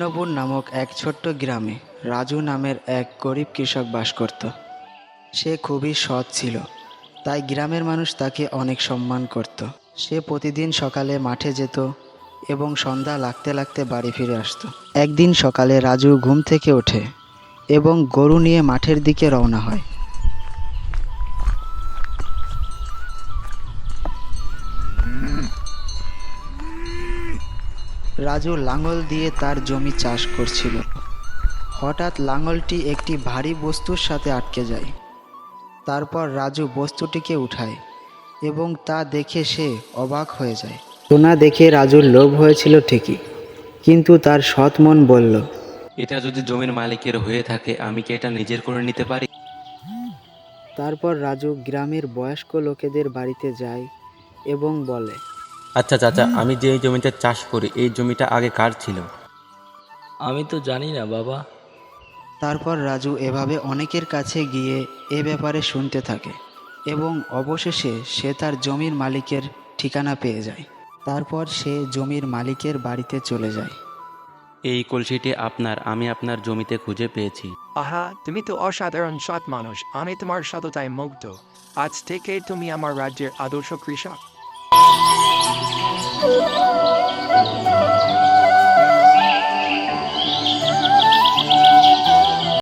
কৃষ্ণপুর নামক এক ছোট্ট গ্রামে রাজু নামের এক গরিব কৃষক বাস করত। সে খুবই সৎ ছিল, তাই গ্রামের মানুষ তাকে অনেক সম্মান করত। সে প্রতিদিন সকালে মাঠে যেত এবং সন্ধ্যা লাগতে লাগতে বাড়ি ফিরে আসতো। একদিন সকালে রাজু ঘুম থেকে ওঠে এবং গরু নিয়ে মাঠের দিকে রওনা হয়। রাজু লাঙল দিয়ে তার জমি চাষ করছিল। হঠাৎ লাঙলটি একটি ভারী বস্তুর সাথে আটকে যায়। তারপর রাজু বস্তুটিকে উঠায় এবং তা দেখে সে অবাক হয়ে যায়। সোনা দেখে রাজুর লোভ হয়েছিল ঠিকই, কিন্তু তার সৎ মন বলল, এটা যদি জমির মালিকের হয়ে থাকে, আমি কি এটা নিজের করে নিতে পারি? তারপর রাজু গ্রামের বয়স্ক লোকেদের বাড়িতে যায় এবং বলে, আচ্ছা চাচা, আমি যে এই জমিতে চাষ করি, এই জমিটা আগে কার ছিল? আমি তো জানি না বাবা। তারপর রাজু এভাবে অনেকের কাছে গিয়ে এ ব্যাপারে শুনতে থাকে এবং অবশেষে সে তার জমির মালিকের ঠিকানা পেয়ে যায়। তারপর সে জমির মালিকের বাড়িতে চলে যায়। এই কলসিটি আপনার, আমি আপনার জমিতে খুঁজে পেয়েছি। আহা, তুমি তো অসাধারণ সৎ মানুষ। আমি তোমার সততায় মুগ্ধ। আজ থেকে তুমি আমার রাজ্যের আদর্শ কৃষক।